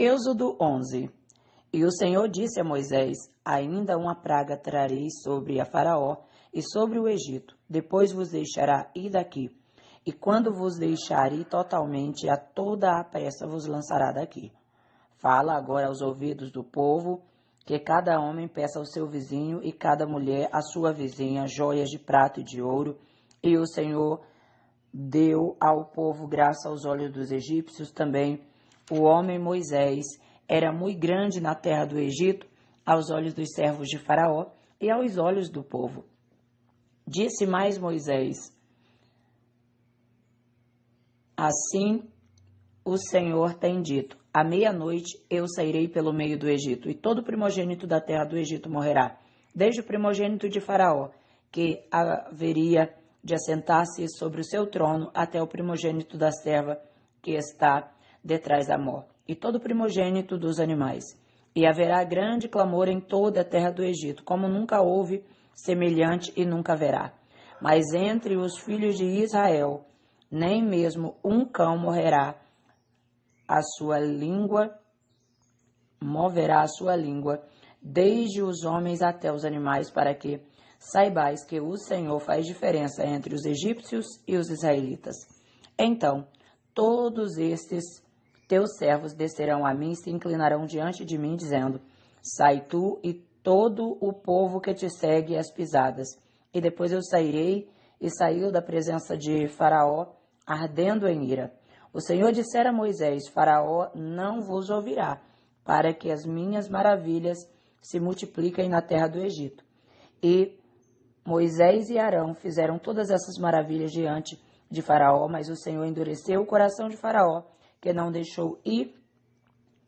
Êxodo 11. E o Senhor disse a Moisés: ainda uma praga trarei sobre a Faraó e sobre o Egito, depois vos deixará ir daqui. E quando vos deixar ir totalmente, a toda a pressa vos lançará daqui. Fala agora aos ouvidos do povo, que cada homem peça ao seu vizinho e cada mulher à sua vizinha joias de prata e de ouro. E o Senhor deu ao povo graça aos olhos dos egípcios também. O homem Moisés era muito grande na terra do Egito, aos olhos dos servos de Faraó e aos olhos do povo. Disse mais Moisés: assim o Senhor tem dito: à meia-noite eu sairei pelo meio do Egito, e todo primogênito da terra do Egito morrerá, desde o primogênito de Faraó, que haveria de assentar-se sobre o seu trono, até o primogênito da serva que está detrás da mor, e todo primogênito dos animais. E haverá grande clamor em toda a terra do Egito, como nunca houve semelhante e nunca haverá. Mas entre os filhos de Israel, nem mesmo um cão moverá a sua língua, desde os homens até os animais, para que saibais que o Senhor faz diferença entre os egípcios e os israelitas. Então, todos estes teus servos descerão a mim e se inclinarão diante de mim, dizendo: sai tu e todo o povo que te segue às pisadas. E depois eu sairei, e saiu da presença de Faraó, ardendo em ira. O Senhor dissera a Moisés: Faraó não vos ouvirá, para que as minhas maravilhas se multipliquem na terra do Egito. E Moisés e Arão fizeram todas essas maravilhas diante de Faraó, mas o Senhor endureceu o coração de Faraó, que não deixou ir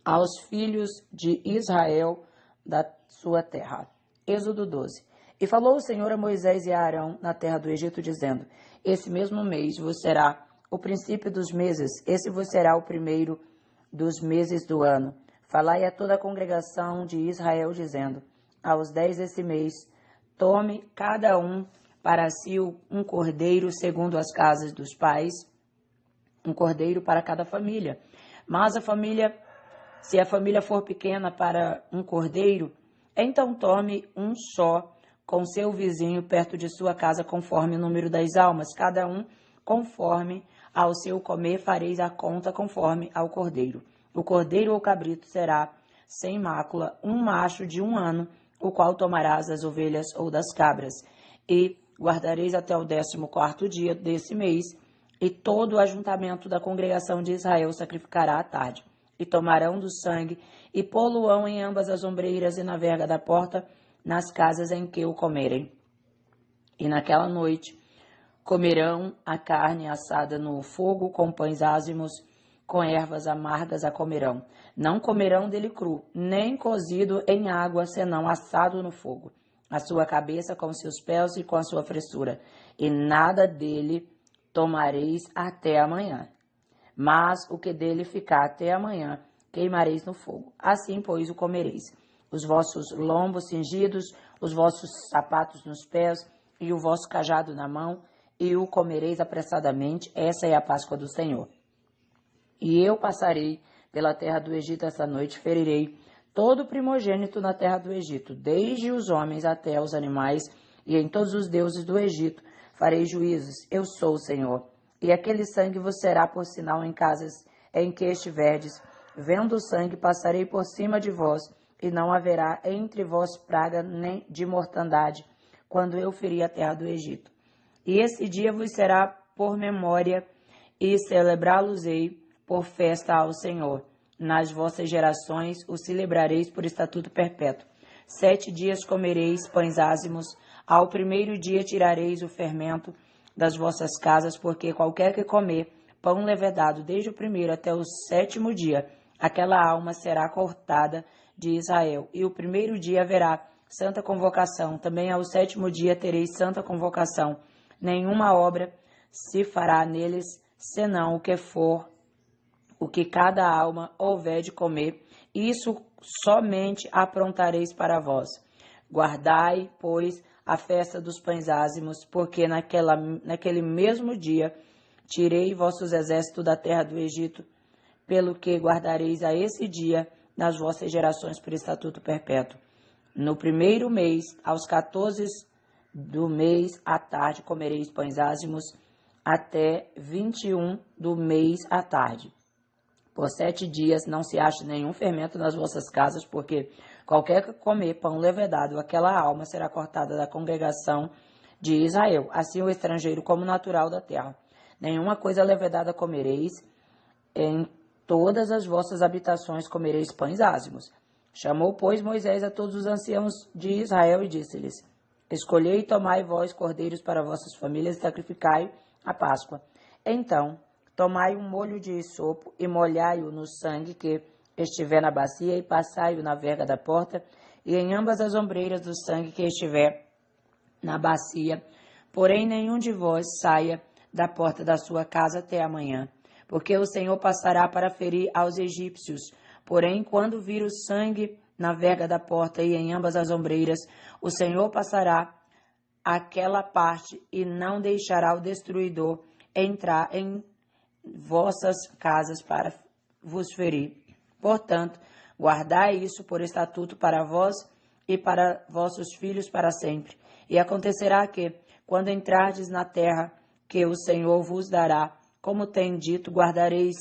aos filhos de Israel da sua terra. Êxodo 12. E falou o Senhor a Moisés e a Arão na terra do Egito, dizendo: esse mesmo mês vos será o princípio dos meses, esse vos será o primeiro dos meses do ano. Falai a toda a congregação de Israel, dizendo: aos 10 desse mês, tome cada um para si um cordeiro segundo as casas dos pais, um cordeiro para cada família. Mas se a família for pequena para um cordeiro, então tome um só com seu vizinho perto de sua casa, conforme o número das almas, cada um conforme ao seu comer fareis a conta conforme ao cordeiro. O cordeiro ou cabrito será sem mácula, um macho de 1 ano, o qual tomarás das ovelhas ou das cabras, e guardareis até o 14º dia desse mês, e todo o ajuntamento da congregação de Israel sacrificará à tarde. E tomarão do sangue, e pô-lo-ão em ambas as ombreiras e na verga da porta, nas casas em que o comerem. E naquela noite comerão a carne assada no fogo, com pães ázimos, com ervas amargas a comerão. Não comerão dele cru, nem cozido em água, senão assado no fogo. A sua cabeça com seus pés e com a sua fressura. E nada dele tomareis até amanhã. Mas o que dele ficar até amanhã, queimareis no fogo. Assim, pois, o comereis. Os vossos lombos cingidos, os vossos sapatos nos pés e o vosso cajado na mão, e o comereis apressadamente. Essa é a Páscoa do Senhor. E eu passarei pela terra do Egito esta noite, ferirei todo primogênito na terra do Egito, desde os homens até os animais, e em todos os deuses do Egito farei juízos. Eu sou o Senhor. E aquele sangue vos será por sinal em casas em que estiverdes. Vendo o sangue, passarei por cima de vós, e não haverá entre vós praga nem de mortandade, quando eu ferir a terra do Egito. E esse dia vos será por memória, e celebrá-los-ei por festa ao Senhor. Nas vossas gerações o celebrareis por estatuto perpétuo. 7 dias comereis pães ázimos, ao primeiro dia tirareis o fermento das vossas casas, porque qualquer que comer pão levedado desde o primeiro até o 7º dia, aquela alma será cortada de Israel. E o primeiro dia haverá santa convocação, também ao 7º dia tereis santa convocação. Nenhuma obra se fará neles, senão o que cada alma houver de comer, isso somente aprontareis para vós. Guardai, pois, a festa dos pães ázimos, porque naquele mesmo dia tirei vossos exércitos da terra do Egito, pelo que guardareis a esse dia nas vossas gerações por estatuto perpétuo. No primeiro mês, aos 14 do mês à tarde, comereis pães ázimos, até 21 do mês à tarde. Por 7 dias não se ache nenhum fermento nas vossas casas, porque qualquer que comer pão levedado, aquela alma será cortada da congregação de Israel, assim o estrangeiro como o natural da terra. Nenhuma coisa levedada comereis, em todas as vossas habitações comereis pães ázimos. Chamou, pois, Moisés a todos os anciãos de Israel e disse-lhes: Escolhei e tomai vós cordeiros para vossas famílias e sacrificai a Páscoa. Então, tomai um molho de esopo e molhai-o no sangue que estiver na bacia e passai-o na verga da porta e em ambas as ombreiras do sangue que estiver na bacia. Porém, nenhum de vós saia da porta da sua casa até amanhã, porque o Senhor passará para ferir aos egípcios. Porém, quando vir o sangue na verga da porta e em ambas as ombreiras, o Senhor passará aquela parte e não deixará o destruidor entrar em vossas casas para vos ferir. Portanto, guardai isso por estatuto para vós e para vossos filhos para sempre. E acontecerá que, quando entrardes na terra que o Senhor vos dará, como tem dito, guardareis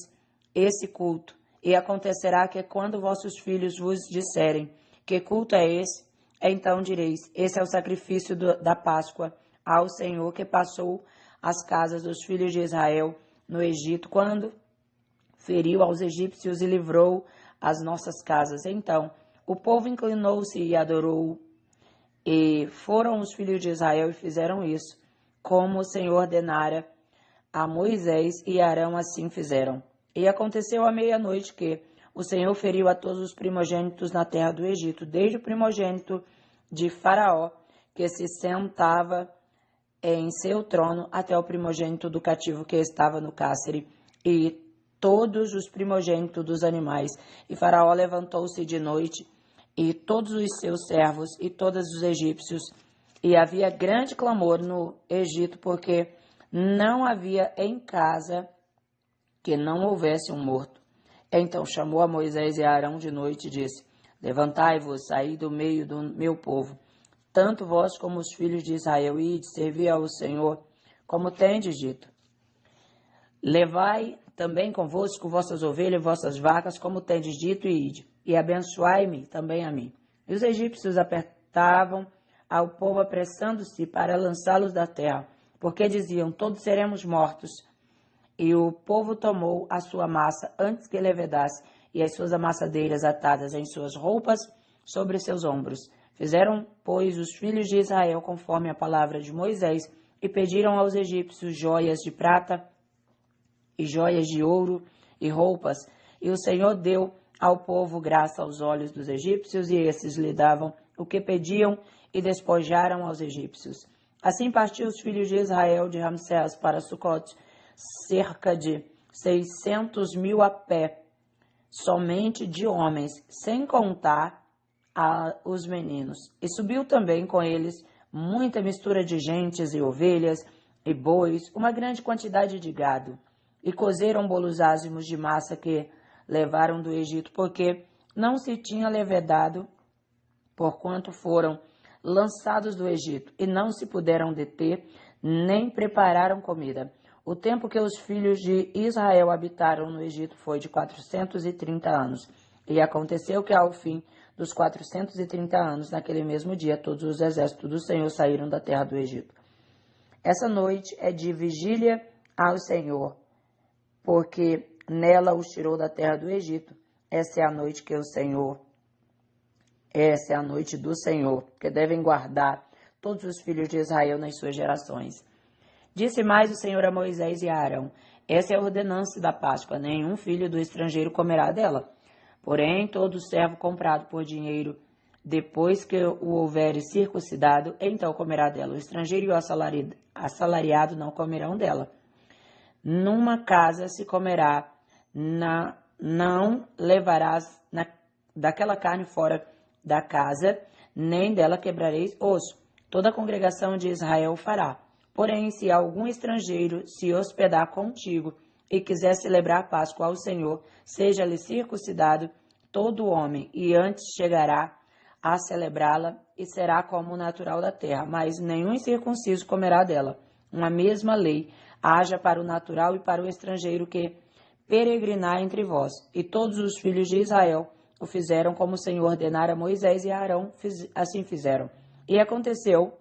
esse culto. E acontecerá que, quando vossos filhos vos disserem: que culto é esse? Então direis: esse é o sacrifício da Páscoa ao Senhor que passou as casas dos filhos de Israel no Egito, quando feriu aos egípcios e livrou as nossas casas. Então o povo inclinou-se e adorou, e foram os filhos de Israel e fizeram isso, como o Senhor ordenara a Moisés, e Arão assim fizeram. E aconteceu à meia-noite que o Senhor feriu a todos os primogênitos na terra do Egito, desde o primogênito de Faraó, que se sentava em seu trono, até o primogênito do cativo que estava no cárcere, e todos os primogênitos dos animais. E Faraó levantou-se de noite, e todos os seus servos, e todos os egípcios, e havia grande clamor no Egito, porque não havia em casa que não houvesse um morto. Então chamou a Moisés e a Arão de noite e disse: Levantai-vos, saí do meio do meu povo, tanto vós como os filhos de Israel, e ide servir ao Senhor, como tendes dito. Levai também convosco vossas ovelhas e vossas vacas, como tendes dito, e ide, e abençoai-me também a mim. E os egípcios apertavam ao povo, apressando-se para lançá-los da terra, porque diziam: todos seremos mortos. E o povo tomou a sua massa antes que levedasse, e as suas amassadeiras atadas em suas roupas sobre seus ombros. Fizeram, pois, os filhos de Israel conforme a palavra de Moisés, e pediram aos egípcios joias de prata e joias de ouro e roupas. E o Senhor deu ao povo graça aos olhos dos egípcios, e esses lhe davam o que pediam, e despojaram aos egípcios. Assim partiu os filhos de Israel de Ramsés para Sucote, cerca de 600.000 a pé, somente de homens, sem contar os meninos. E subiu também com eles muita mistura de gentes e ovelhas e bois, uma grande quantidade de gado. E cozeram bolos ázimos de massa que levaram do Egito, porque não se tinha levedado, porquanto foram lançados do Egito, e não se puderam deter, nem prepararam comida. O tempo que os filhos de Israel habitaram no Egito foi de 430 anos. E aconteceu que, ao fim dos 430 anos, naquele mesmo dia, todos os exércitos do Senhor saíram da terra do Egito. Essa noite é de vigília ao Senhor, porque nela os tirou da terra do Egito. Essa é a noite que o Senhor, essa é a noite do Senhor, que devem guardar todos os filhos de Israel nas suas gerações. Disse mais o Senhor a Moisés e a Arão: essa é a ordenança da Páscoa, nenhum filho do estrangeiro comerá dela. Porém, todo servo comprado por dinheiro, depois que o houver circuncidado, então comerá dela. O estrangeiro e o assalariado não comerão dela. Numa casa se comerá, não levarás daquela carne fora da casa, nem dela quebrareis osso. Toda a congregação de Israel fará. Porém, se algum estrangeiro se hospedar contigo e quiser celebrar a Páscoa ao Senhor, seja-lhe circuncidado todo homem, e antes chegará a celebrá-la, e será como o natural da terra, mas nenhum incircunciso comerá dela. Uma mesma lei haja para o natural e para o estrangeiro que peregrinar entre vós. E todos os filhos de Israel o fizeram como o Senhor ordenara a Moisés e a Arão, assim fizeram. E aconteceu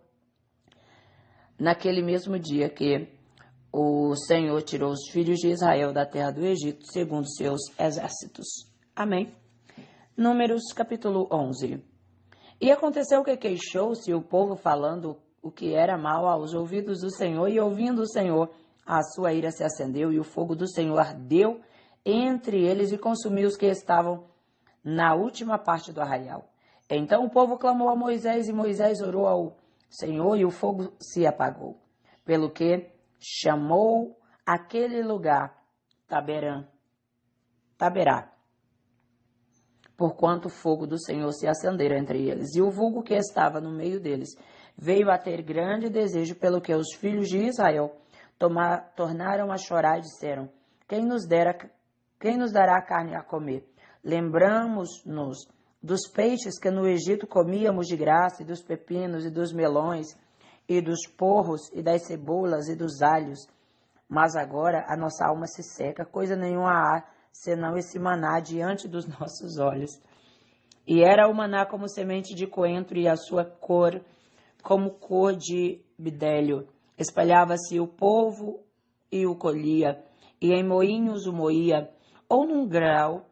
naquele mesmo dia que o Senhor tirou os filhos de Israel da terra do Egito, segundo seus exércitos. Amém. Números capítulo 11. E aconteceu que queixou-se o povo falando o que era mal aos ouvidos do Senhor, e ouvindo o Senhor, a sua ira se acendeu, e o fogo do Senhor ardeu entre eles e consumiu os que estavam na última parte do arraial. Então o povo clamou a Moisés, e Moisés orou ao Senhor, e o fogo se apagou. Pelo que chamou aquele lugar Taberá, porquanto o fogo do Senhor se acendera entre eles. E o vulgo que estava no meio deles veio a ter grande desejo, pelo que os filhos de Israel tornaram a chorar e disseram: quem nos dará carne a comer? Lembramos-nos dos peixes que no Egito comíamos de graça, e dos pepinos, e dos melões, e dos porros, e das cebolas, e dos alhos. Mas agora a nossa alma se seca, coisa nenhuma há, senão esse maná diante dos nossos olhos. E era o maná como semente de coentro, e a sua cor como cor de bidélio. Espalhava-se o povo e o colhia, e em moinhos o moía, ou num grau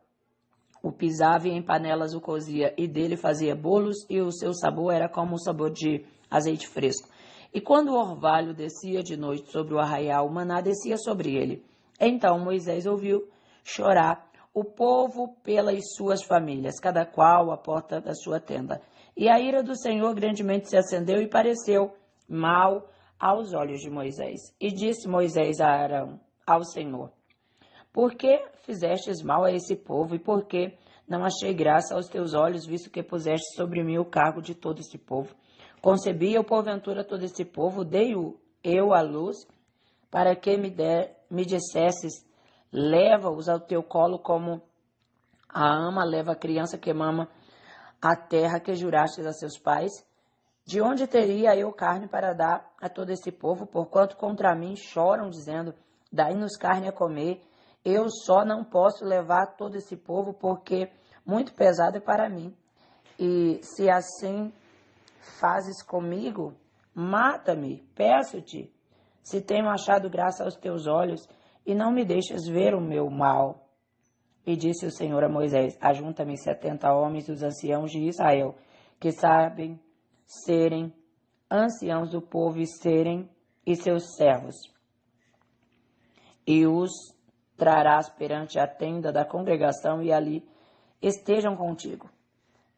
o pisava, e em panelas o cozia, e dele fazia bolos, e o seu sabor era como o sabor de azeite fresco. E quando o orvalho descia de noite sobre o arraial, o maná descia sobre ele. Então Moisés ouviu chorar o povo pelas suas famílias, cada qual à porta da sua tenda. E a ira do Senhor grandemente se acendeu, e pareceu mal aos olhos de Moisés. E disse Moisés a Arão, ao Senhor: por que fizestes mal a esse povo, e por que não achei graça aos teus olhos, visto que puseste sobre mim o cargo de todo esse povo? Concebi eu porventura todo esse povo, dei-o eu à luz, para que me dissesses: leva-os ao teu colo, como a ama leva a criança que mama a terra que jurastes a seus pais? De onde teria eu carne para dar a todo esse povo, porquanto contra mim choram, dizendo: dai-nos carne a comer? Eu só não posso levar todo esse povo, porque muito pesado é para mim. E se assim fazes comigo, mata-me, peço-te, se tenho achado graça aos teus olhos, e não me deixes ver o meu mal. E disse o Senhor a Moisés: ajunta-me 70 homens dos anciãos de Israel, que sabem serem anciãos do povo e seus servos, e os trarás perante a tenda da congregação, e ali estejam contigo.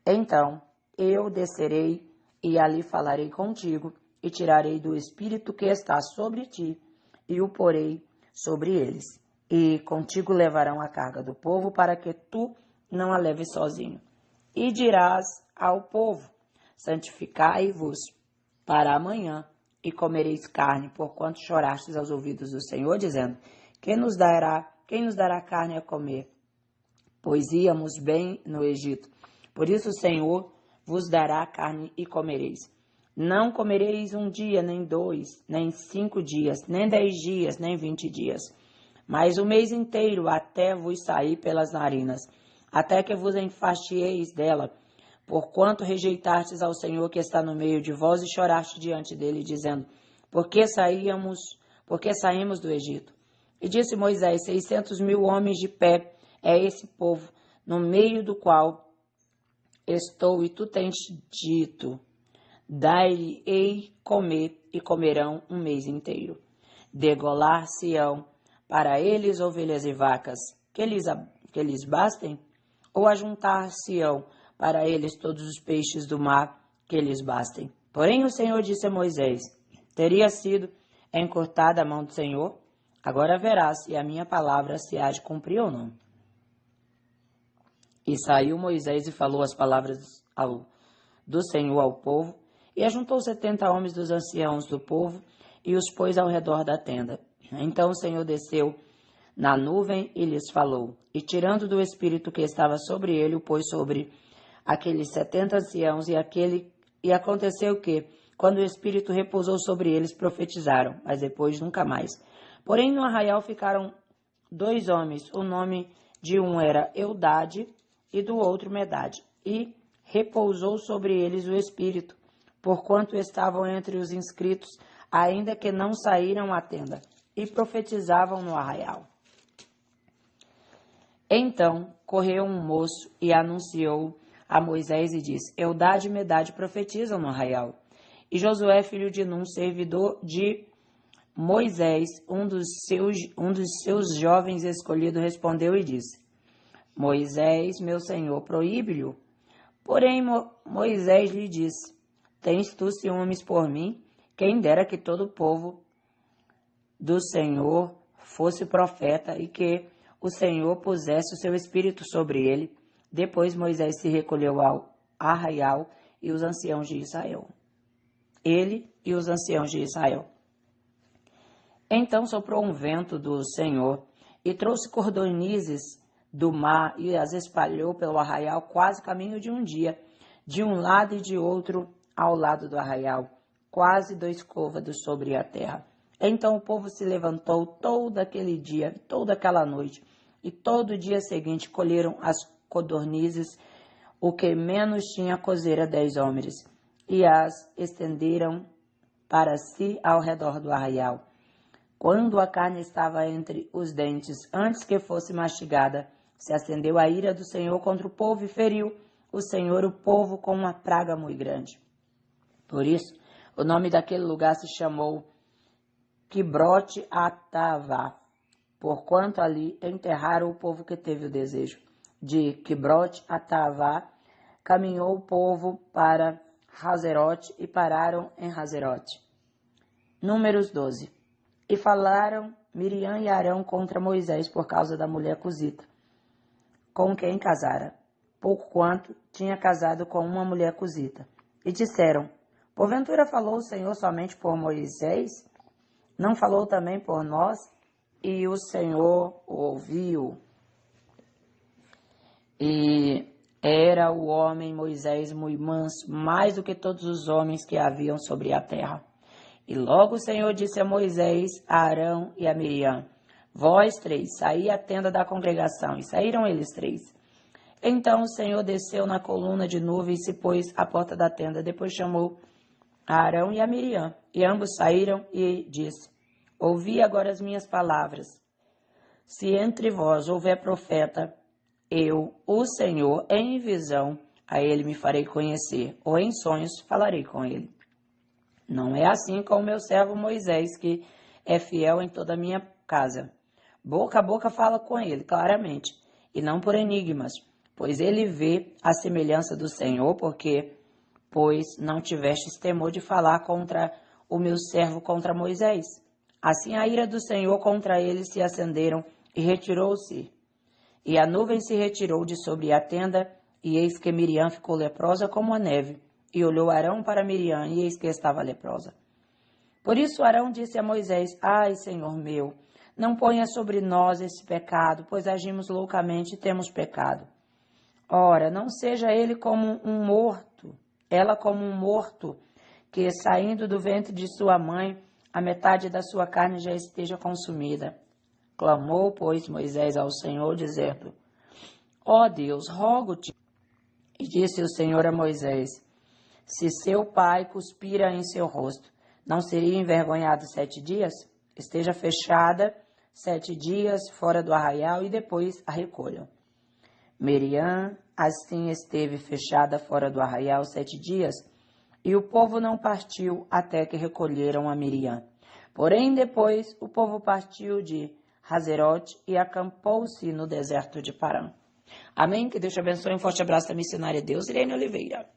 Então eu descerei e ali falarei contigo, e tirarei do espírito que está sobre ti, e o porei sobre eles. E contigo levarão a carga do povo, para que tu não a leves sozinho. E dirás ao povo: santificai-vos para amanhã, e comereis carne, porquanto chorastes aos ouvidos do Senhor, dizendo: quem nos dará carne a comer? Pois íamos bem no Egito. Por isso o Senhor vos dará carne e comereis. Não comereis 1 dia, nem 2, nem 5 dias, nem 10 dias, nem 20 dias, mas o mês inteiro, até vos sair pelas narinas, até que vos enfastiéis dela, porquanto rejeitastes ao Senhor que está no meio de vós, e choraste diante dele, dizendo: por que saímos do Egito? E disse Moisés: 600.000 homens de pé é esse povo, no meio do qual estou, e tu tens dito: dai-ei comer, e comerão 1 mês inteiro. Degolar-se-ão para eles ovelhas e vacas, que lhes bastem? Ou ajuntar-se-ão para eles todos os peixes do mar, que lhes bastem? Porém o Senhor disse a Moisés: teria sido encurtada a mão do Senhor? Agora verás se a minha palavra se há de cumprir ou não. E saiu Moisés e falou as palavras do Senhor ao povo, e ajuntou 70 homens dos anciãos do povo, e os pôs ao redor da tenda. Então o Senhor desceu na nuvem e lhes falou. E tirando do espírito que estava sobre ele, o pôs sobre aqueles 70 anciãos, e aconteceu que, quando o espírito repousou sobre eles, profetizaram, mas depois nunca mais. Porém, no arraial ficaram 2 homens, o nome de um era Eudade e do outro Medade, e repousou sobre eles o espírito, porquanto estavam entre os inscritos, ainda que não saíram à tenda, e profetizavam no arraial. Então correu um moço e anunciou a Moisés e disse: Eudade e Medade profetizam no arraial. E Josué, filho de Num, servidor de Moisés, um dos seus jovens escolhidos, respondeu e disse: Moisés, meu senhor, proíbe-lhe. Porém Moisés lhe disse: Tens tu ciúmes por mim? Quem dera que todo o povo do Senhor fosse profeta e que o Senhor pusesse o seu espírito sobre ele. Depois Moisés se recolheu ao arraial e os anciãos de Israel. Ele e os anciãos de Israel. Então soprou um vento do Senhor e trouxe cordonizes do mar e as espalhou pelo arraial quase caminho de um dia, de um lado e de outro ao lado do arraial, quase 2 côvados sobre a terra. Então o povo se levantou todo aquele dia, toda aquela noite, e todo o dia seguinte colheram as codornizes, o que menos tinha cozeira 10 homens, e as estenderam para si ao redor do arraial. Quando a carne estava entre os dentes, antes que fosse mastigada, se acendeu a ira do Senhor contra o povo e feriu o Senhor o povo com uma praga muito grande. Por isso, o nome daquele lugar se chamou Quibrote Atavá, porquanto ali enterraram o povo que teve o desejo. De Quibrote Atavá caminhou o povo para Hazerote e pararam em Hazerote. Números 12. E falaram Miriam e Arão contra Moisés por causa da mulher cusita, com quem casara, porquanto tinha casado com uma mulher cusita. E disseram: Porventura falou o Senhor somente por Moisés? Não falou também por nós? E o Senhor ouviu. E era o homem Moisés muito manso, mais do que todos os homens que haviam sobre a terra. E logo o Senhor disse a Moisés, a Arão e a Miriam: Vós 3, saí à tenda da congregação. E saíram eles 3. Então o Senhor desceu na coluna de nuvem e se pôs à porta da tenda. Depois chamou a Arão e a Miriam. E ambos saíram e disse: Ouvi agora as minhas palavras. Se entre vós houver profeta, eu, o Senhor, em visão, a ele me farei conhecer, ou em sonhos falarei com ele. Não é assim com o meu servo Moisés, que é fiel em toda a minha casa. Boca a boca fala com ele, claramente, e não por enigmas, pois ele vê a semelhança do Senhor, pois não tivestes temor de falar contra o meu servo, contra Moisés. Assim a ira do Senhor contra ele se acenderam e retirou-se. E a nuvem se retirou de sobre a tenda, e eis que Miriam ficou leprosa como a neve. E olhou Arão para Miriam, e eis que estava leprosa. Por isso Arão disse a Moisés: Ai, Senhor meu, não ponha sobre nós esse pecado, pois agimos loucamente e temos pecado. Ora, não seja ele como um morto, ela como um morto, que saindo do ventre de sua mãe, a metade da sua carne já esteja consumida. Clamou, pois, Moisés ao Senhor, dizendo: Ó Deus, rogo-te. E disse o Senhor a Moisés: Se seu pai cuspira em seu rosto, não seria envergonhado 7 dias? Esteja fechada 7 dias fora do arraial e depois a recolham. Miriam assim esteve fechada fora do arraial 7 dias, e o povo não partiu até que recolheram a Miriam. Porém, depois o povo partiu de Hazerote e acampou-se no deserto de Parã. Amém? Que Deus te abençoe. Um forte abraço da missionária Deus, Irene Oliveira.